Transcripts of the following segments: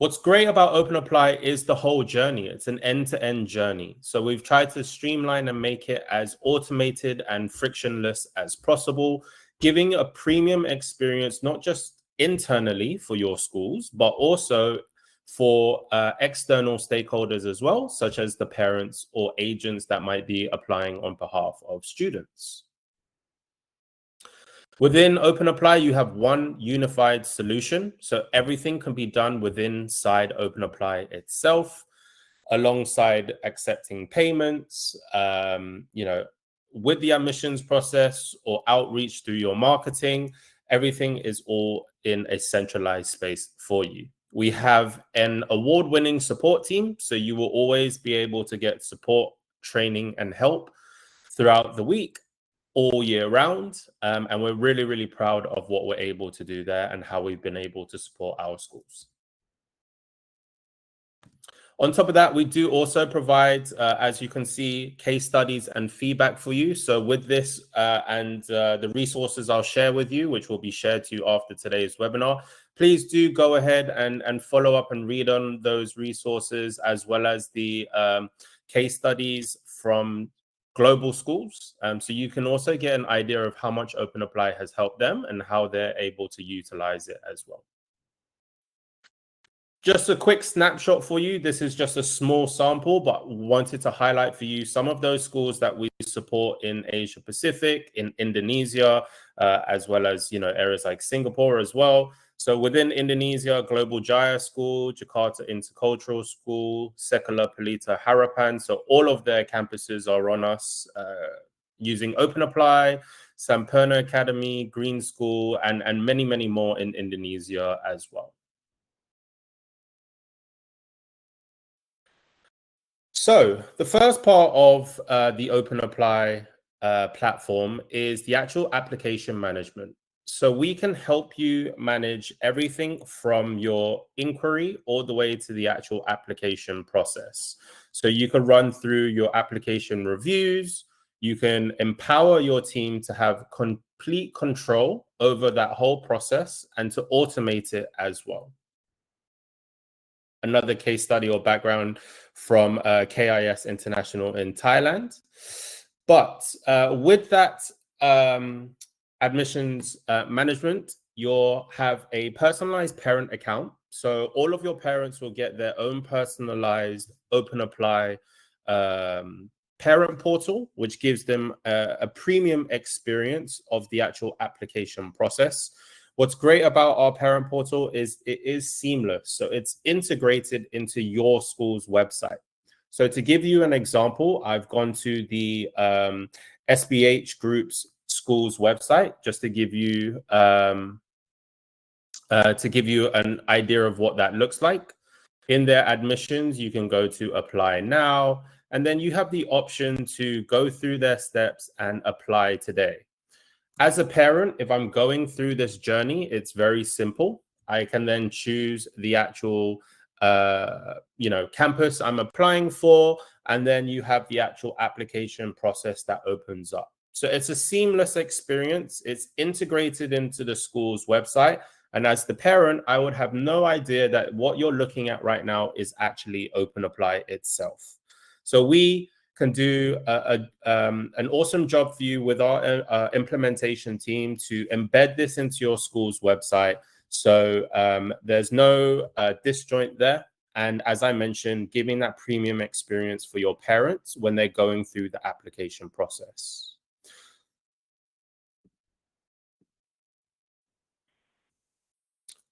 What's great about OpenApply is the whole journey. It's an end-to-end journey. So we've tried to streamline and make it as automated and frictionless as possible, giving a premium experience, not just internally for your schools, but also for external stakeholders as well, such as the parents or agents that might be applying on behalf of students. Within OpenApply, you have one unified solution. So everything can be done inside OpenApply itself, alongside accepting payments, with the admissions process or outreach through your marketing. Everything is all in a centralized space for you. We have an award-winning support team, so you will always be able to get support, training, and help throughout the week, all year round. And we're really, really proud of what we're able to do there and how we've been able to support our schools. On top of that, we do also provide, as you can see, case studies and feedback for you. So with this and the resources I'll share with you, which will be shared to you after today's webinar, please do go ahead and follow up and read on those resources, as well as the case studies from global schools. So you can also get an idea of how much OpenApply has helped them and how they're able to utilize it as well. Just a quick snapshot for you. This is just a small sample, but wanted to highlight for you some of those schools that we support in Asia Pacific, in Indonesia, as well as areas like Singapore as well. So within Indonesia, Global Jaya School, Jakarta Intercultural School, Sekolah Pelita Harapan. So all of their campuses are on us using OpenApply, Sampurna Academy, Green School, and many, many more in Indonesia as well. So the first part of the OpenApply platform is the actual application management. So we can help you manage everything from your inquiry all the way to the actual application process. So you can run through your application reviews. You can empower your team to have complete control over that whole process and to automate it as well. Another case study or background from KIS International in Thailand. But with that admissions management, you'll have a personalized parent account. So all of your parents will get their own personalized OpenApply parent portal, which gives them a premium experience of the actual application process. What's great about our parent portal is it is seamless. So it's integrated into your school's website. So to give you an example, I've gone to the SBH Group's school's website just to give you an idea of what that looks like. In their admissions, you can go to apply now, and then you have the option to go through their steps and apply today. As a parent, if I'm going through this journey, it's very simple. I can then choose the actual campus I'm applying for, and then you have the actual application process that opens up. So it's a seamless experience. It's integrated into the school's website. And as the parent, I would have no idea that what you're looking at right now is actually OpenApply itself. So we can do an awesome job for you with our implementation team to embed this into your school's website. So there's no disjoint there. And as I mentioned, giving that premium experience for your parents when they're going through the application process.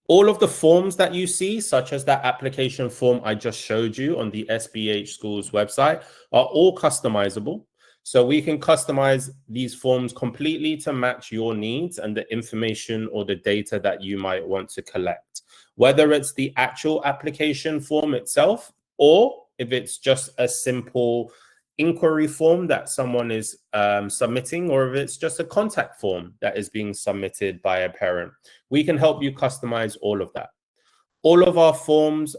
All of the forms that you see, such as that application form I just showed you on the SBH School's website, are all customizable. So we can customize these forms completely to match your needs and the information or the data that you might want to collect, whether it's the actual application form itself, or if it's just a simple inquiry form that someone is submitting, or if it's just a contact form that is being submitted by a parent. We can help you customize all of that. All of our forms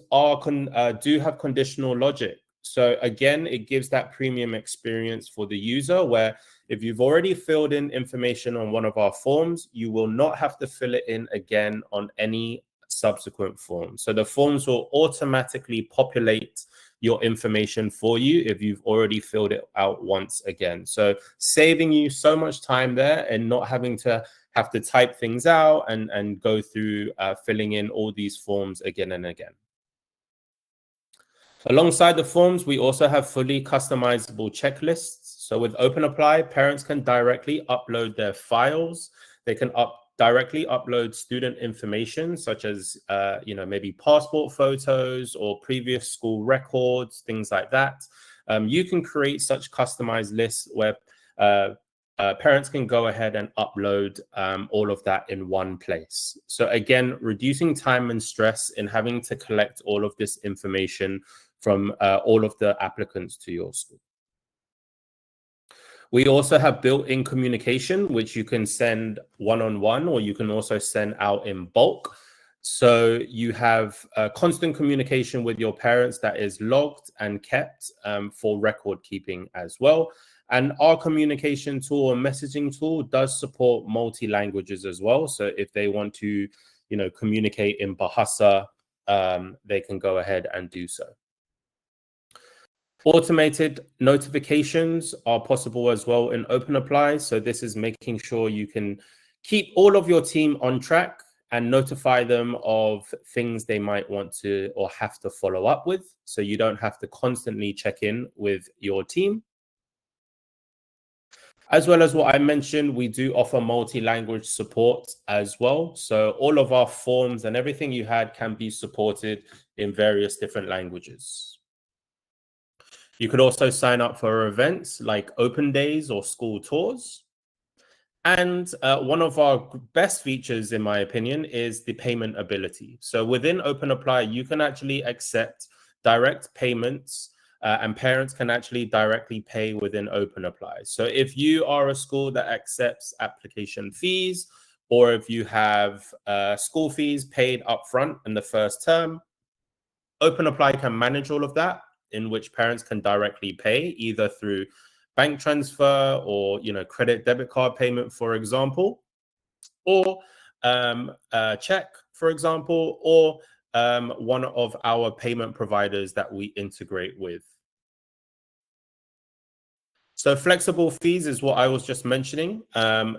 do have conditional logic. So again, it gives that premium experience for the user, where if you've already filled in information on one of our forms, you will not have to fill it in again on any subsequent forms. So the forms will automatically populate your information for you if you've already filled it out once again. So saving you so much time there and not having to have to type things out and go through filling in all these forms again and again. Alongside the forms, we also have fully customizable checklists. So with OpenApply, parents can directly upload their files. They can directly upload student information, such as maybe passport photos or previous school records, things like that. You can create such customized lists where parents can go ahead and upload all of that in one place. So again, reducing time and stress in having to collect all of this information from all of the applicants to your school. We also have built-in communication, which you can send one-on-one, or you can also send out in bulk. So you have constant communication with your parents that is logged and kept for record keeping as well. And our communication tool or messaging tool does support multi-languages as well. So if they want to, communicate in Bahasa, they can go ahead and do so. Automated notifications are possible as well in OpenApply. So this is making sure you can keep all of your team on track and notify them of things they might want to or have to follow up with. So you don't have to constantly check in with your team. As well as what I mentioned, we do offer multi-language support as well. So all of our forms and everything you had can be supported in various different languages. You could also sign up for events like open days or school tours. And one of our best features, in my opinion, is the payment ability. So within OpenApply, you can actually accept direct payments and parents can actually directly pay within OpenApply. So if you are a school that accepts application fees, or if you have school fees paid upfront in the first term, OpenApply can manage all of that, in which parents can directly pay either through bank transfer or credit debit card payment, for example, or check, for example, or one of our payment providers that we integrate with. So flexible fees is what I was just mentioning.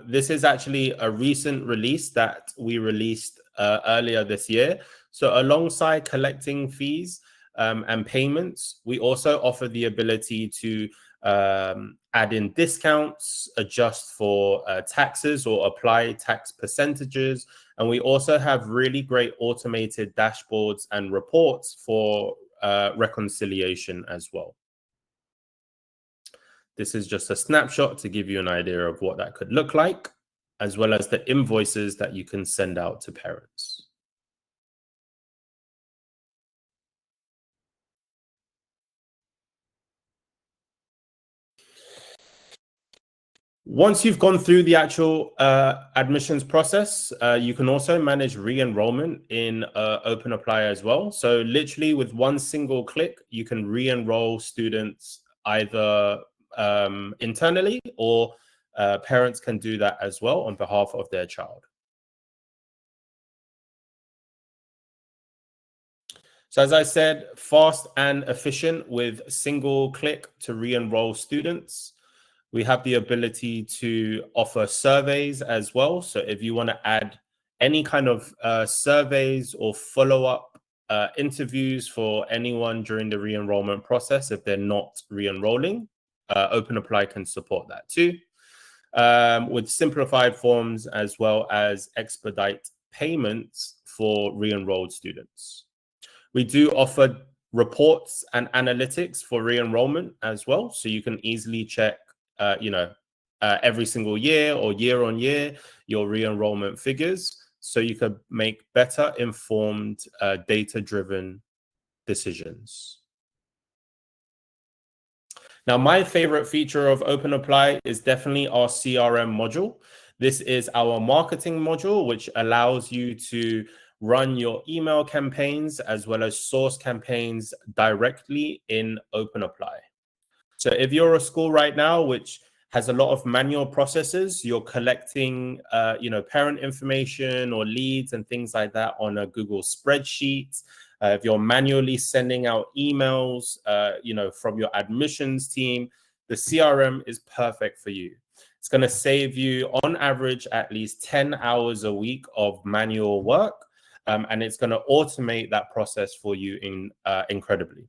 This is actually a recent release that we released earlier this year. So alongside collecting fees and payments, we also offer the ability to add in discounts, adjust for taxes or apply tax percentages. And we also have really great automated dashboards and reports for reconciliation as well. This is just a snapshot to give you an idea of what that could look like, as well as the invoices that you can send out to parents. Once you've gone through the actual admissions process, you can also manage re-enrollment in OpenApply as well. So literally with one single click, you can re-enroll students either internally, or parents can do that as well on behalf of their child. So as I said, fast and efficient with single click to re-enroll students. We have the ability to offer surveys as well. So if you want to add any kind of surveys or follow-up interviews for anyone during the re-enrollment process, if they're not re-enrolling, OpenApply can support that too. With simplified forms as well as expedite payments for re-enrolled students. We do offer reports and analytics for re-enrollment as well. So you can easily check every single year or year on year, your re-enrollment figures, so you can make better informed, data-driven decisions. Now, my favorite feature of OpenApply is definitely our CRM module. This is our marketing module, which allows you to run your email campaigns as well as source campaigns directly in OpenApply. So if you're a school right now which has a lot of manual processes. You're collecting, parent information or leads and things like that on a Google spreadsheet. If you're manually sending out emails, from your admissions team, the CRM is perfect for you. It's going to save you, on average, at least 10 hours a week of manual work, and it's going to automate that process for you incredibly.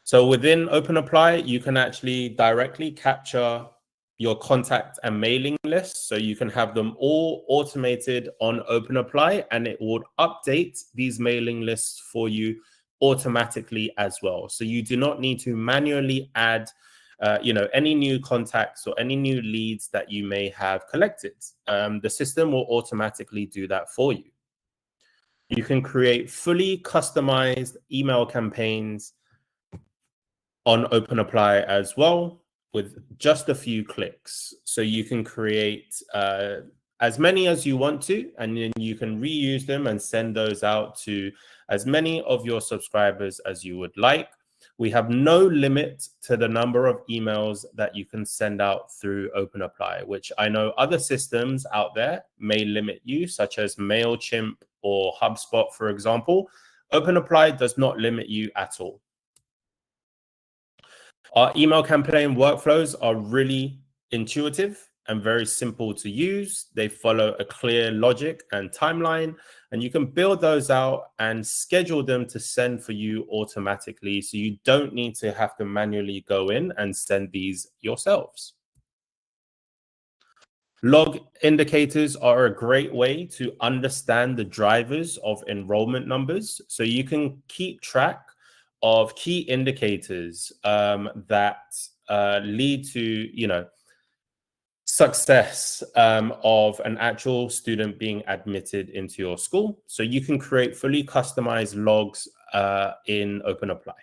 So within OpenApply, you can actually directly capture your contact and mailing lists. So you can have them all automated on OpenApply, and it will update these mailing lists for you automatically as well. So you do not need to manually add any new contacts or any new leads that you may have collected. The system will automatically do that for you. You can create fully customized email campaigns on OpenApply as well with just a few clicks. So you can create as many as you want to, and then you can reuse them and send those out to as many of your subscribers as you would like. We have no limit to the number of emails that you can send out through OpenApply, which I know other systems out there may limit you, such as MailChimp or HubSpot, for example. OpenApply does not limit you at all. Our email campaign workflows are really intuitive and very simple to use. They follow a clear logic and timeline, and you can build those out and schedule them to send for you automatically, so you don't need to have to manually go in and send these yourselves. Log indicators are a great way to understand the drivers of enrollment numbers, so you can keep track of key indicators that lead to, success of an actual student being admitted into your school. So you can create fully customized logs in OpenApply.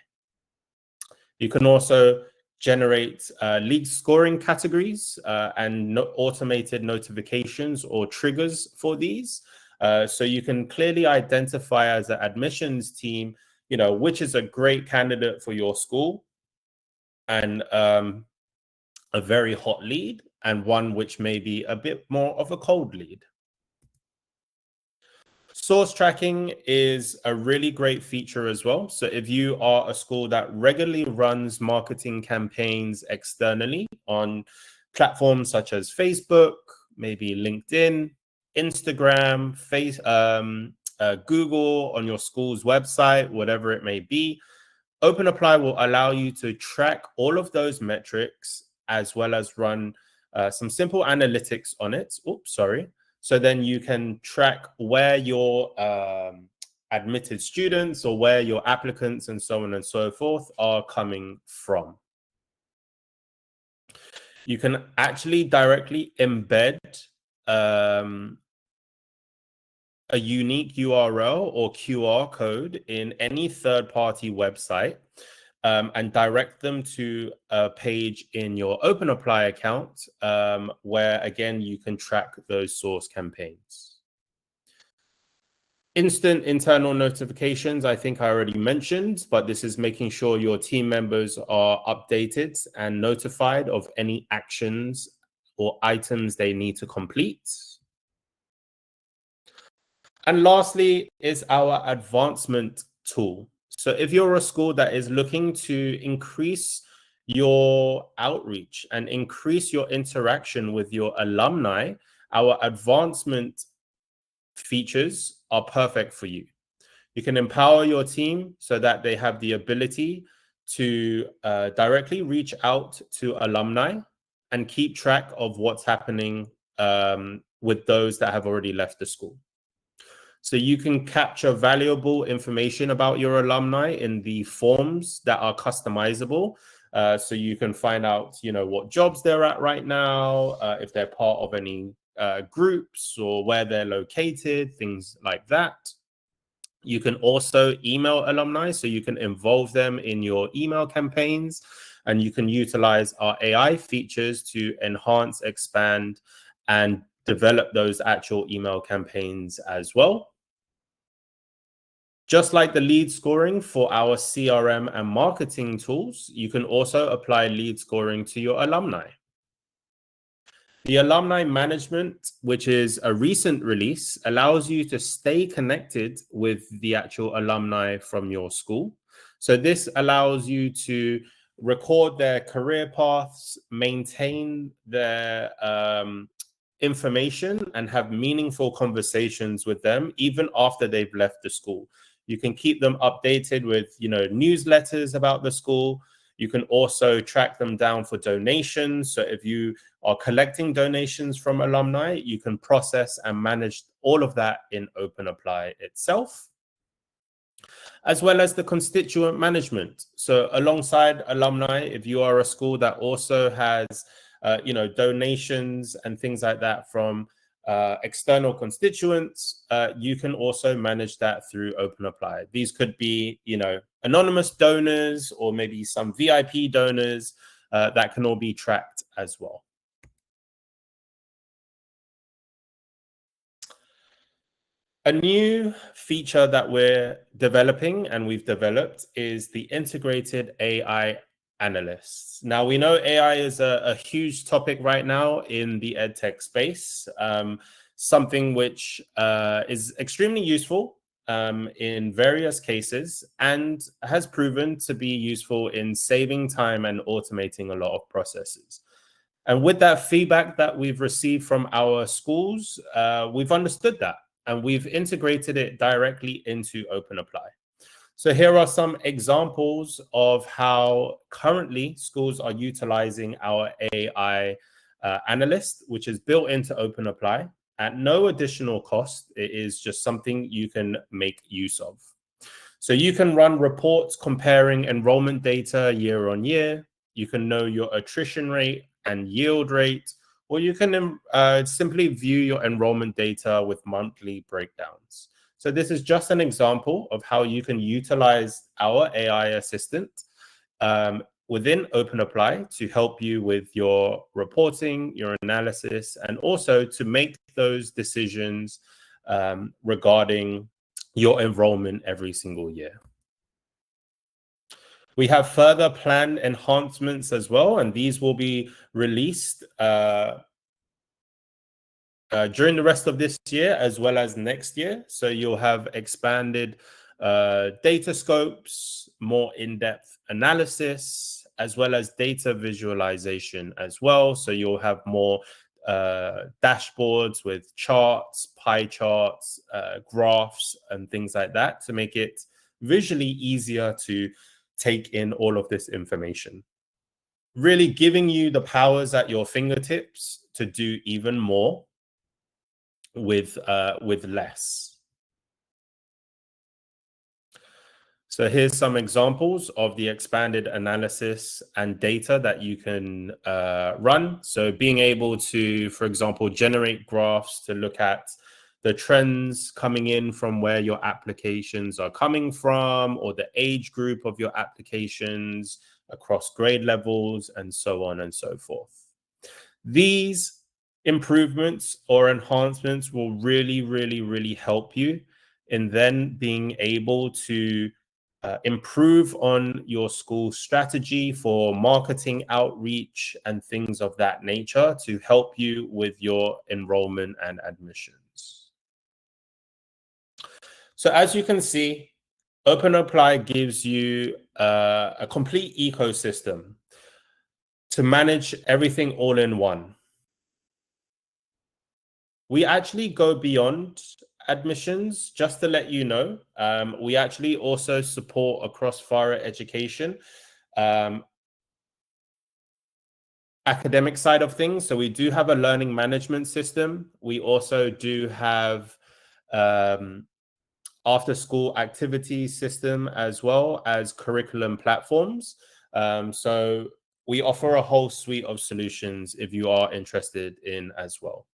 You can also generate lead scoring categories and automated notifications or triggers for these. So you can clearly identify as an admissions team, which is a great candidate for your school, and a very hot lead, and one which may be a bit more of a cold lead. Source tracking is a really great feature as well. So if you are a school that regularly runs marketing campaigns externally on platforms such as Facebook, maybe LinkedIn, Instagram, Google, on your school's website, whatever it may be, OpenApply will allow you to track all of those metrics as well as run some simple analytics on it. So then you can track where your admitted students or where your applicants and so on and so forth are coming from. You can actually directly embed a unique URL or QR code in any third-party website and direct them to a page in your OpenApply account where, again, you can track those source campaigns. Instant internal notifications, I think I already mentioned, but this is making sure your team members are updated and notified of any actions or items they need to complete. And lastly is our advancement tool. So if you're a school that is looking to increase your outreach and increase your interaction with your alumni, our advancement features are perfect for you. You can empower your team so that they have the ability to directly reach out to alumni and keep track of what's happening with those that have already left the school. So you can capture valuable information about your alumni in the forms that are customizable. So you can find out, what jobs they're at right now, if they're part of any groups or where they're located, things like that. You can also email alumni, so you can involve them in your email campaigns, and you can utilize our AI features to enhance, expand, and develop those actual email campaigns as well. Just like the lead scoring for our CRM and marketing tools, you can also apply lead scoring to your alumni. The alumni management, which is a recent release, allows you to stay connected with the actual alumni from your school. So this allows you to record their career paths, maintain their information, and have meaningful conversations with them even after they've left the school. You can keep them updated with, newsletters about the school. You can also track them down for donations. So if you are collecting donations from alumni, you can process and manage all of that in OpenApply itself, as well as the constituent management. So alongside alumni, if you are a school that also has, donations and things like that from external constituents, you can also manage that through OpenApply. These could be, anonymous donors or maybe some VIP donors that can all be tracked as well. A new feature that we're developing and we've developed is the integrated AI analysts. Now, we know AI is a huge topic right now in the EdTech space, something which is extremely useful in various cases and has proven to be useful in saving time and automating a lot of processes. And with that feedback that we've received from our schools, we've understood that and we've integrated it directly into OpenApply. So here are some examples of how currently schools are utilizing our AI analyst, which is built into OpenApply at no additional cost. It is just something you can make use of. So you can run reports comparing enrollment data year on year. You can know your attrition rate and yield rate, or you can simply view your enrollment data with monthly breakdowns. So this is just an example of how you can utilize our AI assistant within OpenApply to help you with your reporting, your analysis, and also to make those decisions regarding your enrollment every single year. We have further planned enhancements as well, and these will be released during the rest of this year as well as next year. So you'll have expanded data scopes, more in-depth analysis, as well as data visualization as well. So you'll have more dashboards with charts, pie charts, graphs, and things like that to make it visually easier to take in all of this information. Really giving you the powers at your fingertips to do even more with less. So here's some examples of the expanded analysis and data that you can run. So being able to, for example, generate graphs to look at the trends coming in from where your applications are coming from, or the age group of your applications across grade levels, and so on and so forth. These improvements or enhancements will really, really, really help you in then being able to improve on your school strategy for marketing outreach and things of that nature to help you with your enrollment and admissions. So as you can see, OpenApply gives you a complete ecosystem to manage everything all in one. We actually go beyond admissions, just to let you know. We actually also support across Faria Education academic side of things. So we do have a learning management system. We also do have after school activity system, as well as curriculum platforms. So we offer a whole suite of solutions if you are interested in as well.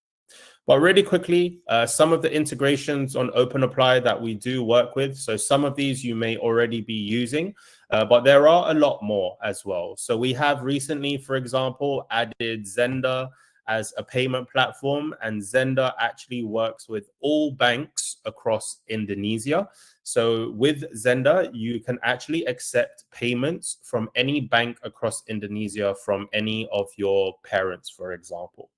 But really quickly, some of the integrations on OpenApply that we do work with. So some of these you may already be using, but there are a lot more as well. So we have recently, for example, added Zender as a payment platform, and Zenda actually works with all banks across Indonesia. So with Zenda, you can actually accept payments from any bank across Indonesia from any of your parents, for example.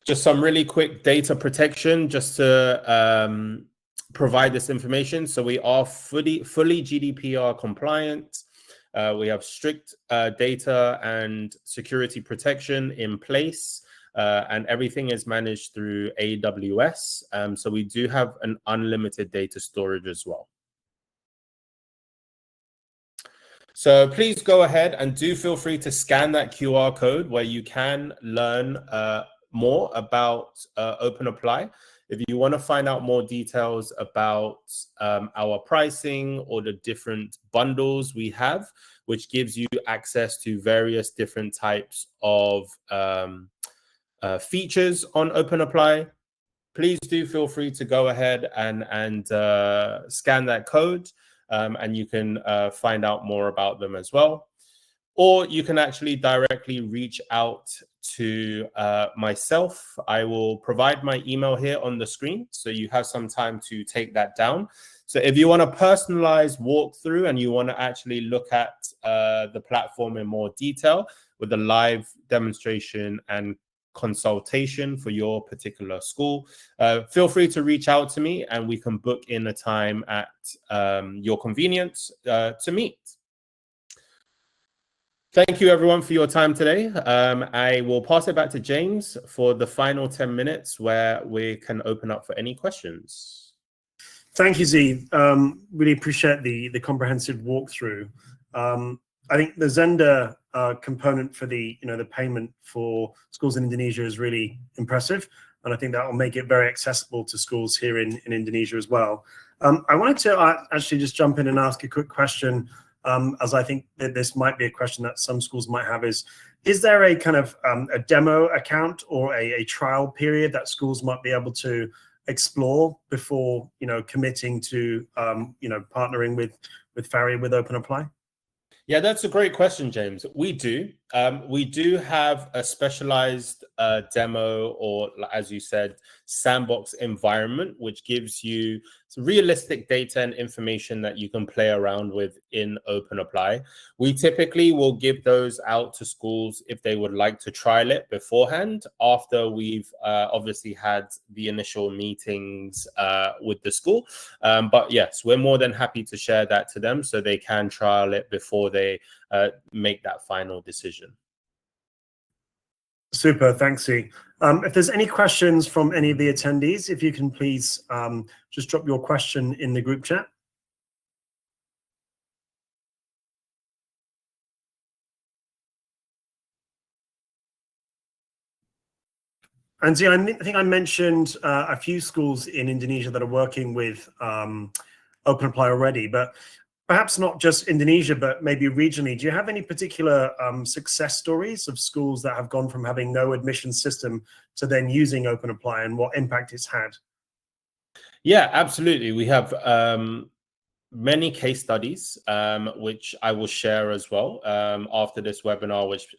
Just some really quick data protection just to provide this information. So we are fully GDPR compliant. We have strict data and security protection in place, and everything is managed through AWS. So we do have an unlimited data storage as well. So please go ahead and do feel free to scan that QR code where you can learn more about OpenApply. If you want to find out more details about our pricing or the different bundles we have, which gives you access to various different types of features on OpenApply, please do feel free to go ahead and scan that code, and you can find out more about them as well. Or you can actually directly reach out to myself. I will provide my email here on the screen, so you have some time to take that down. So if you want a personalized walkthrough and you want to actually look at the platform in more detail with a live demonstration and consultation for your particular school, feel free to reach out to me and we can book in a time at your convenience to meet. Thank you, everyone, for your time today. I will pass it back to James for the final 10 minutes where we can open up for any questions. Thank you, Zhi. Really appreciate the comprehensive walkthrough. I think the Zenda component for the payment for schools in Indonesia is really impressive, and I think that will make it very accessible to schools here in Indonesia as well. I wanted to actually just jump in and ask a quick question. As I think that this might be a question that some schools might have, is there a kind of a demo account or a trial period that schools might be able to explore before committing to partnering with Faria with OpenApply? Yeah, that's a great question, James. We do have a specialized demo, or as you said, sandbox environment, which gives you some realistic data and information that you can play around with in OpenApply. We typically will give those out to schools if they would like to trial it beforehand, after we've obviously had the initial meetings with the school. But yes, we're more than happy to share that to them so they can trial it before they make that final decision. Super, thanks, Zhi. If there's any questions from any of the attendees, if you can please just drop your question in the group chat. And Zhi, I think I mentioned a few schools in Indonesia that are working with OpenApply already, but perhaps not just Indonesia, but maybe regionally. Do you have any particular success stories of schools that have gone from having no admission system to then using OpenApply and what impact it's had? Yeah, absolutely. We have many case studies, which I will share as well after this webinar, which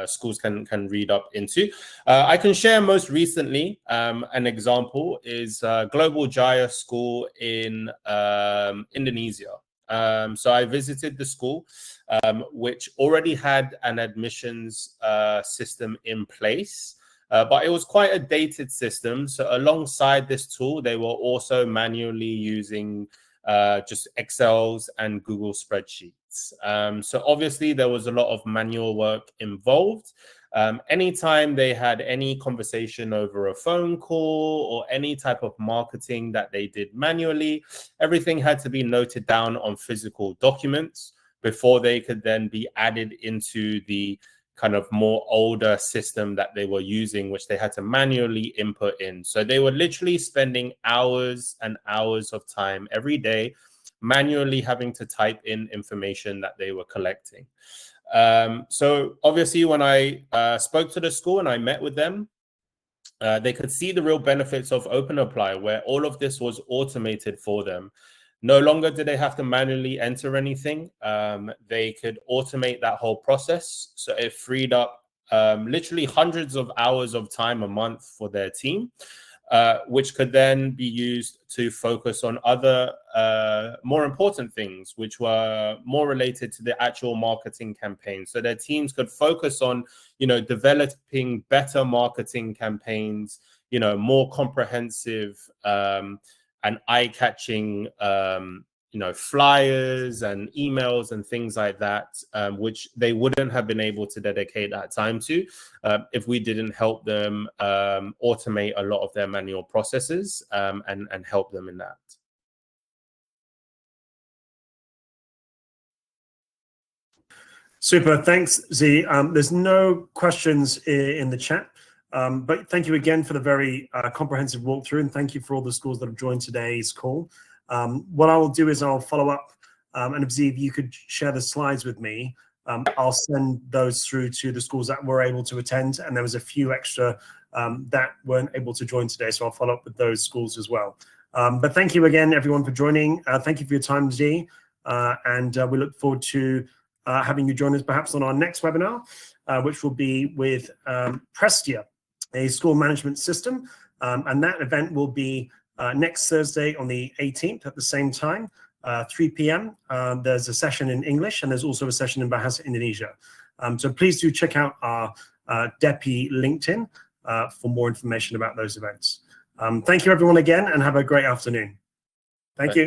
schools can read up into. I can share most recently, an example is Global Jaya School in Indonesia. So I visited the school, which already had an admissions system in place. But it was quite a dated system. So alongside this tool, they were also manually using just Excels and Google spreadsheets. So obviously there was a lot of manual work involved. Anytime they had any conversation over a phone call or any type of marketing that they did manually, everything had to be noted down on physical documents before they could then be added into the kind of more older system that they were using, which they had to manually input in. So they were literally spending hours and hours of time every day manually having to type in information that they were collecting. So obviously when I spoke to the school and I met with them, they could see the real benefits of OpenApply, where all of this was automated for them. No longer do they have to manually enter anything. They could automate that whole process. So it freed up literally hundreds of hours of time a month for their team, which could then be used to focus on other more important things, which were more related to the actual marketing campaign. So their teams could focus on, developing better marketing campaigns, more comprehensive and eye-catching, flyers and emails and things like that, which they wouldn't have been able to dedicate that time to if we didn't help them automate a lot of their manual processes and help them in that. Super, thanks, Zhi. There's no questions in the chat, but thank you again for the very comprehensive walkthrough, and thank you for all the schools that have joined today's call. What I will do is I'll follow up, and Zhi, if you could share the slides with me, I'll send those through to the schools that were able to attend, and there was a few extra that weren't able to join today, so I'll follow up with those schools as well. But thank you again, everyone, for joining. Thank you for your time, Zhi, and we look forward to having you join us perhaps on our next webinar, which will be with Prestia, a school management system, and that event will be next Thursday on the 18th at the same time, 3 p.m. There's a session in English, and there's also a session in Bahasa Indonesia. So please do check out our DEPI LinkedIn for more information about those events. Thank you, everyone, again, and have a great afternoon. Thank you.